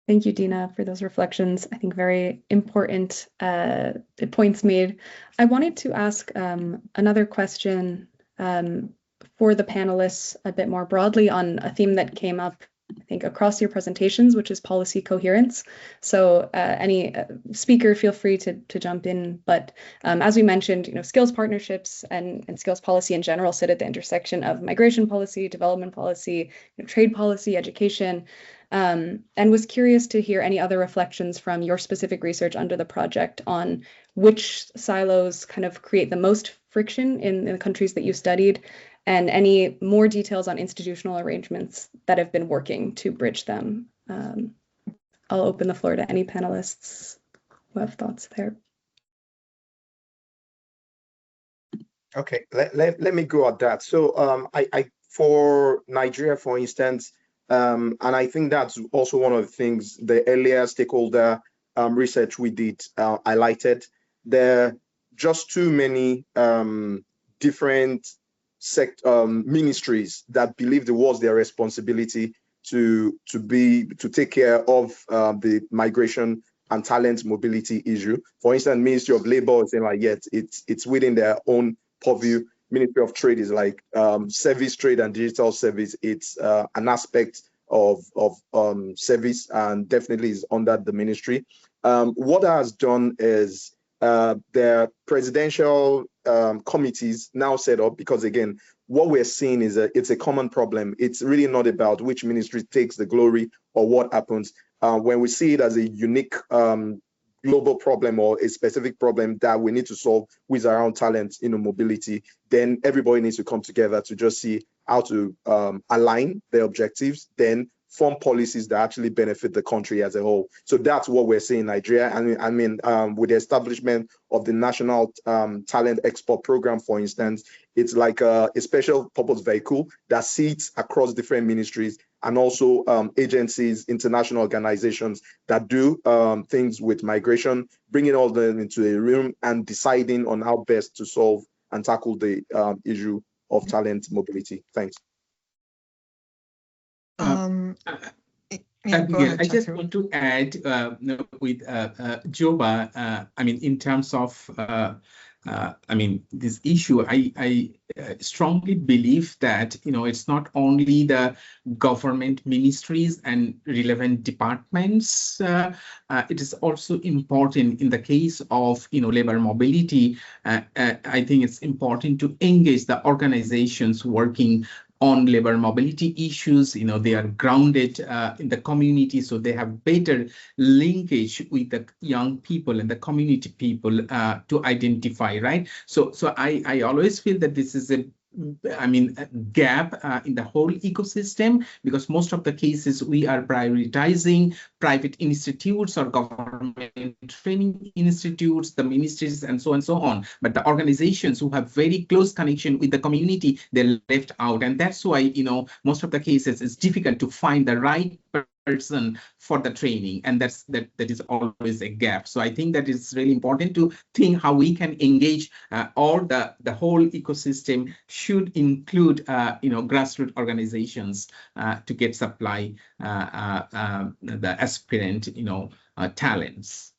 Thank you, Dina, for those reflections. I think very important points made. I wanted to ask another question for the panelists a bit more broadly on a theme that came up I think, across your presentations, which is policy coherence. So any speaker, feel free to jump in. But as we mentioned, skills partnerships and skills policy in general sit at the intersection of migration policy, development policy, trade policy, education, and was curious to hear any other reflections from your specific research under the project on which silos kind of create the most friction in the countries that you studied, and any more details on institutional arrangements that have been working to bridge them. I'll open the floor to any panelists who have thoughts there. Okay, let me go at that. So I for Nigeria, for instance, and I think that's also one of the things the earlier stakeholder research we did highlighted. There are just too many different ministries that believed it was their responsibility to take care of the migration and talent mobility issue. For instance, Ministry of Labor is saying like, yes, it's within their own purview. Ministry of Trade is like service, trade, and digital service. It's an aspect of service and definitely is under the ministry. What that has done is their presidential committees now set up, because again, what we're seeing is it's a common problem. It's really not about which ministry takes the glory or what happens. When we see it as a unique global problem or a specific problem that we need to solve with around talent, mobility, then everybody needs to come together to just see how to align their objectives, then form policies that actually benefit the country as a whole. So that's what we're seeing in Nigeria. I mean, with the establishment of the National Talent Export Program, for instance, it's like a special purpose vehicle that sits across different ministries and also agencies, international organizations that do things with migration, bringing all them into a room and deciding on how best to solve and tackle the issue of talent mobility. Thanks. Abigail, I just want to add with Joba, I mean, in terms of, I mean, this issue, I strongly believe that, it's not only the government ministries and relevant departments, it is also important in the case of, labor mobility. I think it's important to engage the organizations working on labor mobility issues. They are grounded in the community, so they have better linkage with the young people and the community people to identify, right? So I always feel that this is a gap in the whole ecosystem, because most of the cases we are prioritizing private institutes or government training institutes, the ministries, and so on. But the organizations who have very close connection with the community, they're left out. And that's why, most of the cases it's difficult to find the right person for the training, and that is always a gap. So I think that it's really important to think how we can engage all the whole ecosystem should include grassroots organizations to get supply the aspirant talents.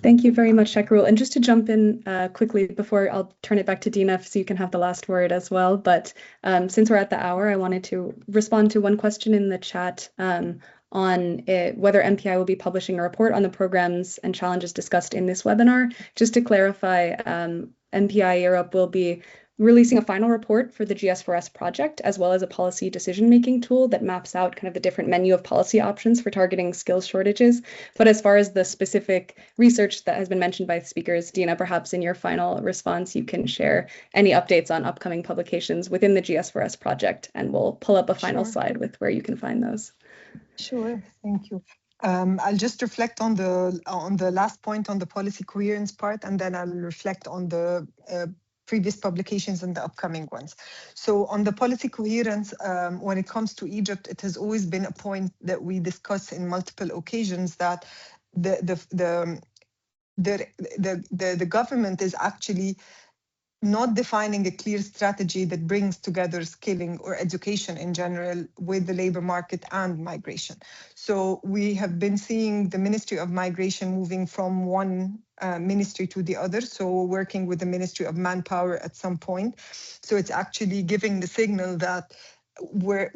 Thank you very much, Shakirul. And just to jump in quickly before I'll turn it back to Dina so you can have the last word as well. But since we're at the hour, I wanted to respond to one question in the chat on whether MPI will be publishing a report on the programs and challenges discussed in this webinar. Just to clarify, MPI Europe will be releasing a final report for the GS4S project, as well as a policy decision-making tool that maps out kind of the different menu of policy options for targeting skills shortages. But as far as the specific research that has been mentioned by speakers, Dina, perhaps in your final response, you can share any updates on upcoming publications within the GS4S project, and we'll pull up a final slide with where you can find those. Sure, thank you. I'll just reflect on the last point on the policy coherence part, and then I'll reflect on the previous publications and the upcoming ones. So on the policy coherence, when it comes to Egypt, it has always been a point that we discuss in multiple occasions that the government is actually not defining a clear strategy that brings together skilling or education in general with the labor market and migration. So we have been seeing the Ministry of Migration moving from one ministry to the other, so working with the Ministry of Manpower at some point. So it's actually giving the signal that where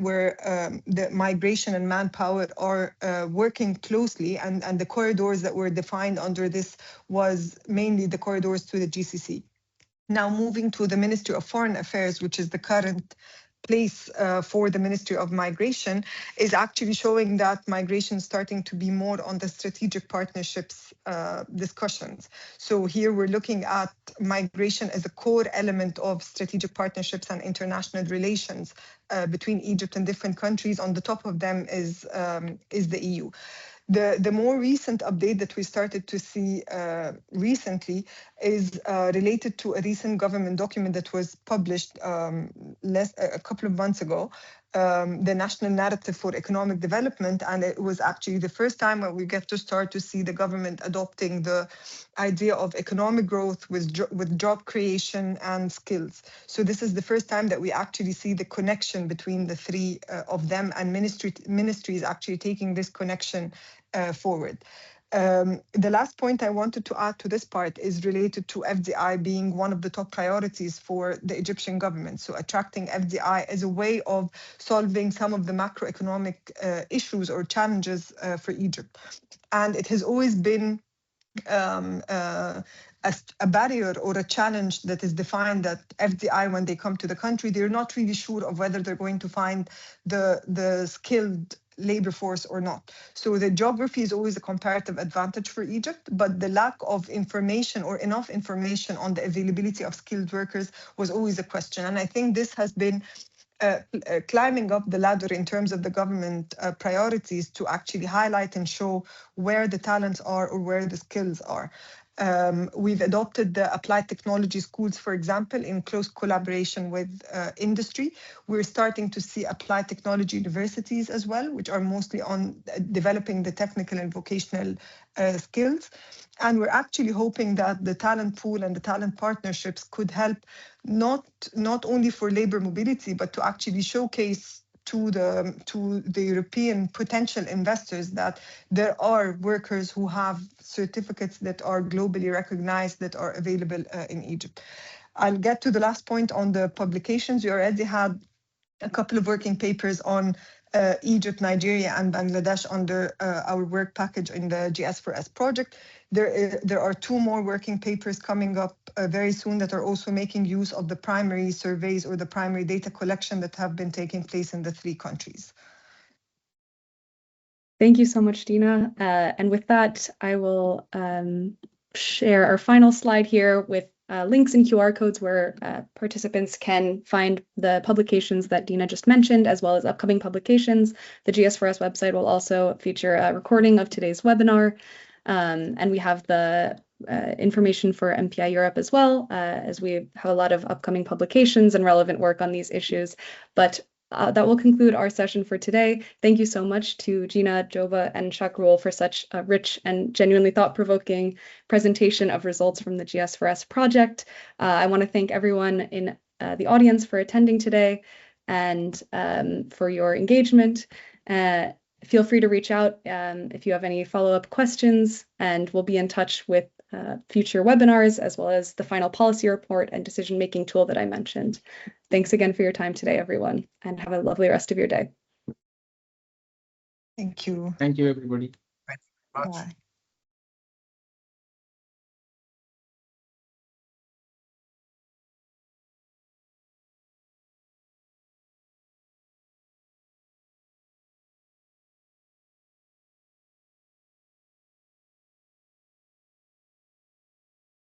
the migration and manpower are working closely, and the corridors that were defined under this was mainly the corridors to the GCC. Now moving to the Ministry of Foreign Affairs, which is the current place for the Ministry of Migration, is actually showing that migration is starting to be more on the strategic partnerships discussions. So here we're looking at migration as a core element of strategic partnerships and international relations between Egypt and different countries. On the top of them is the EU. The more recent update that we started to see recently is related to a recent government document that was published a couple of months ago, the National Narrative for Economic Development, and it was actually the first time where we get to start to see the government adopting the idea of economic growth with job creation and skills. So this is the first time that we actually see the connection between the three of them, and ministries actually taking this connection forward. The last point I wanted to add to this part is related to FDI being one of the top priorities for the Egyptian government. So attracting FDI as a way of solving some of the macroeconomic issues or challenges for Egypt. And it has always been a barrier or a challenge that is defined that FDI, when they come to the country, they're not really sure of whether they're going to find the skilled labor force or not. So the geography is always a comparative advantage for Egypt, but the lack of information or enough information on the availability of skilled workers was always a question. And I think this has been climbing up the ladder in terms of the government priorities to actually highlight and show where the talents are or where the skills are. We've adopted the applied technology schools, for example, in close collaboration with industry. We're starting to see applied technology universities as well, which are mostly on developing the technical and vocational skills. And we're actually hoping that the talent pool and the talent partnerships could help not only for labor mobility, but to actually showcase to the European potential investors that there are workers who have certificates that are globally recognized that are available in Egypt. I'll get to the last point on the publications. We already had a couple of working papers on Egypt, Nigeria, and Bangladesh under our work package in the GS4S project. There are two more working papers coming up very soon that are also making use of the primary surveys or the primary data collection that have been taking place in the three countries. Thank you so much, Dina. And with that, I will share our final slide here with links and QR codes where participants can find the publications that Dina just mentioned, as well as upcoming publications. The GS4S website will also feature a recording of today's webinar. And we have the information for MPI Europe as well, as we have a lot of upcoming publications and relevant work on these issues. But that will conclude our session for today. Thank you so much to Dina, Joba, and Shakirul for such a rich and genuinely thought-provoking presentation of results from the GS4S project. I want to thank everyone in the audience for attending today and for your engagement. Feel free to reach out if you have any follow-up questions, and we'll be in touch with future webinars, as well as the final policy report and decision-making tool that I mentioned. Thanks again for your time today, everyone, and have a lovely rest of your day. Thank you. Thank you, everybody. Thank you very much. Bye.